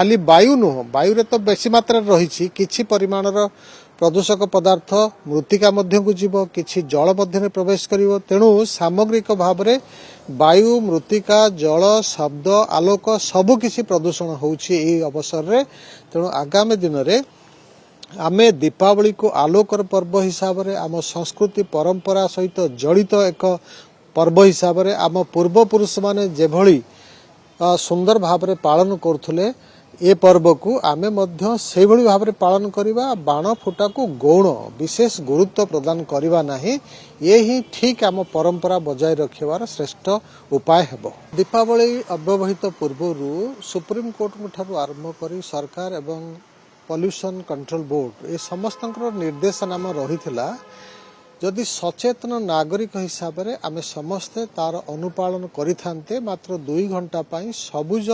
खाली वायु नुह वायु तो बेसी मात्रा रही किछि परिमाणर प्रदूषक पदार्थ मृत्तिका मध्य को जीव किछि जल मध्य प्रवेश करिवो। तेणु सामग्रिक भाव में वायु मृत्तिका जल शब्द आलोक सबु किछि प्रदूषण होउछि एई अवसर रे। तेणु आगामी दिन में आमे दीपावली को आलोकर पर्व हिसाब से आम संस्कृति परंपरा सहित जड़ित एक पर्व हिसाब से आम पूर्वपुरुष माने जेभली सुंदर भाव में पालन करुले ए पर्व को आमे मध्य से भली भाव में पालन करिबा। बाण फुटा को गौण विशेष गुरुत्व प्रदान करिबा नाही, ये ही ठीक आम परंपरा बजाय रखिबार श्रेष्ठ उपाय हेबो। दीपावली अव्यवहित पूर्व सुप्रीम कोर्ट ठारू आरंभ करी सरकार एवं पॉल्यूशन कंट्रोल बोर्ड ए समस्त निर्देशनामा रही जदि सचेतन नागरिक हिसाब से आमे समस्ते तार अनुपालन करिथान्ते मात्र 2 घंटा पाई सबुज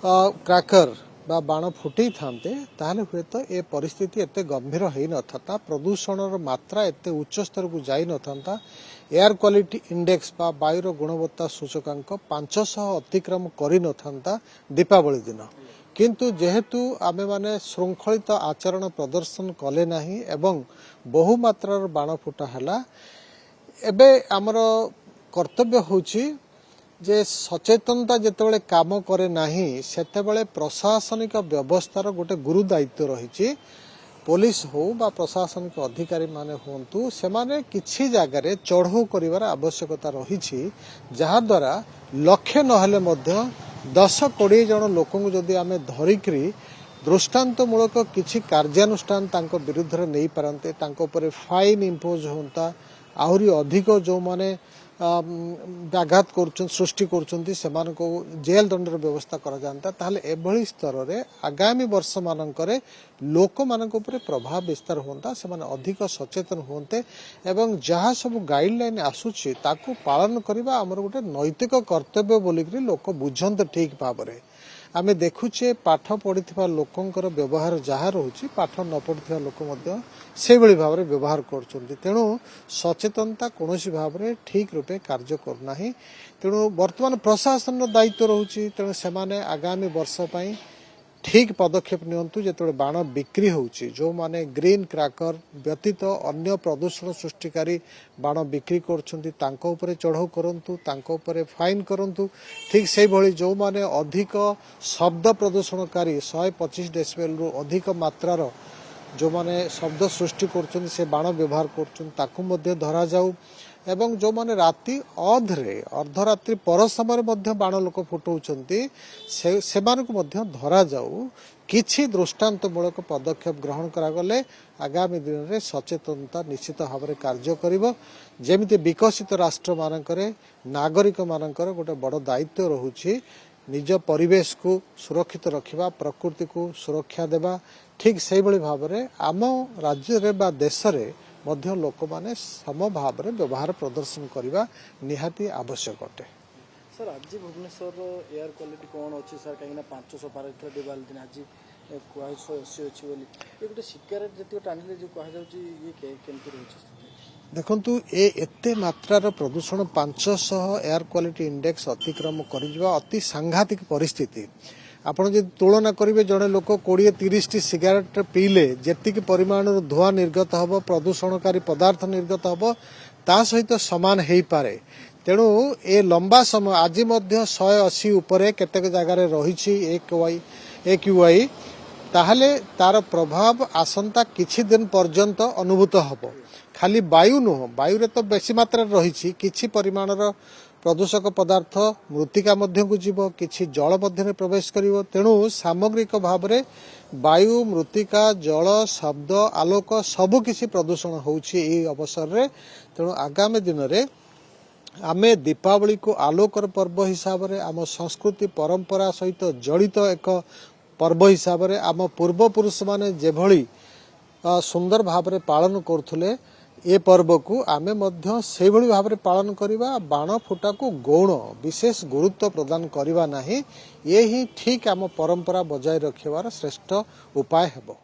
क्रैकर बा बाण फुटई थांते ताहले हुए तो ए परिस्थिति एते गंभीर होई न था, प्रदूषणर मात्रा एते उच्च स्तर को जाई न था। एयर क्वालिटी इंडेक्स बा वायुर गुणवत्ता सूचकांक 500 अतिक्रम करि न था दीपावली दिन। किंतु जेहेतु आमे माने श्रृंखलित आचरण प्रदर्शन कले नाही एवं बहु मात्रार बाण फुटा हला, एबे हमर कर्तव्य होची जे सचेतनता जेतेबेले काम करे नाही सेतेबेले प्रशासनिक व्यवस्थार गोटे गुरु दायित्व रही। पुलिस हो बा प्रशासनिक अधिकारी माने होंतु से माने किछि जगार चढ़ऊ करिवार आवश्यकता रही, जहा द्वारा लक्ष्य नहेले मध्य 10-20 जन लोक जदि आमे धरिकरी दृष्टांतमूलक किछि कार्यानुष्ठान तांको विरुद्ध रे नहीं पारंते, तांको ऊपर फाइन इम्पोज होता, आहुरी अधिक जो माने व्याघात सृष्टि करछन्ती सेमानको जेल दंडर व्यवस्था करा जानता, ताहले एभली स्तर रे आगामी वर्ष मानकरे लोक मानक ऊपर प्रभाव विस्तार होता, सेमाने अधिक सचेतन होते एवं जहाँ सब गाइडलाइन आसुछि ताकू पालन करबा हमर गोटे नैतिक कर्तव्य बोलिकरी लोक बुझन्ते ठीक भाव में। आमे देखुचे पाठ पढ़िथिबा लोकंकर व्यवहार जहाँ रोची पाठ न पढ़िथिबा लोक मध्य से भली भाव में व्यवहार करछन्ती। तेणु सचेतनता कोनोसी भाव में ठीक रूपे कार्य करना ही। तेणु वर्तमान प्रशासन दायित्व रोची, तेणु सेमाने आगामी वर्ष पई ठीक पदक्षेप नियंतु। जेतबे बाण बिक्री होउची जो माने ग्रीन क्रैकर व्यतीत अन्य प्रदूषण सृष्टिकारी बाण बिक्री करछन्ती तांको ऊपर चढ़ऊ करंतु, तांको ऊपर फाइन करंतु। ठीक से भली जो माने अधिक शब्द प्रदूषणकारी 125 डेसिबल रु अधिक मात्रार जो माने शब्द सृष्टि करछन्ती से बाण व्यवहार करछन्ती ताकू मध्य धरा जाऊ एवं जो माने राति अधरे अर्धरात्रि पर समय मध्य बाण लोक फुटाउछन्ती से मानक मध्य धरा जाऊ। किछि दृष्टांतमूलक पदक्षेप ग्रहण करागले आगामी दिन में सचेतनता निश्चित भाव में कार्य करिवो। जेमिति विकसित राष्ट्र मानकरे नागरिक मानकर गोटे बड़ दायित्व रहुछि निज परिवेश को सुरक्षित रखिबा, प्रकृति को सुरक्षा देबा। ठीक से भली भाव में आम राज्य रे बा देश रे मध्य लोक माने सम भाव में व्यवहार प्रदर्शन करने निहाती आवश्यक अटे। सर आज भुवनेश्वर एयर क्वालिटी कौन अच्छी सर कहीं 500 पार दिवाली दिन आज अच्छी बोली ये गोटे सिगारेट जैसे टाणिले जो कह ये केमती रही देखु एते मात्रार प्रदूषण 500 एयर क्वालिटी इंडेक्स अतिक्रम कर अति सांघातिक परिस्थिति। आपण जो तुलना करेंगे जड़े लोक 20-30 टी सिगारेट पीले जेतिक परिमाण धुआं निर्गत हम प्रदूषणकारी पदार्थ निर्गत हम ता सहित समान हो पारे। तेणु ए लंबा समय आज 180 उपरे केतेक जगार रही AQI ताहले तार प्रभाव आसंता किछि दिन पर्यंत अनुभूत हबो। खाली वायु नुह वायु तो बेसी मात्रा रही किछि परिमाणर प्रदूषक पदार्थ मृत्तिका मध्य को जीव किछि जल मध्य प्रवेश करिवो। तेणु सामग्रिक भाव में वायु मृत्तिका जल शब्द आलोक सबु किछि प्रदूषण होउछि एई अवसर रे। तेणु आगामी दिन में आमे दीपावली को आलोकर पर्व हिसाब से आम संस्कृति परंपरा सहित जड़ित एक पर्व हिसाब से आम पूर्वपुरुष माने जेभली सुंदर भाव में पालन करुले ए पर्व को आमे मध्य से भली भाव में पालन करिबा। बाण फुटा को गौण विशेष गुरुत्व प्रदान करिबा नाही, ये ही ठीक आम परंपरा बजाय रखिबार श्रेष्ठ उपाय हेबो।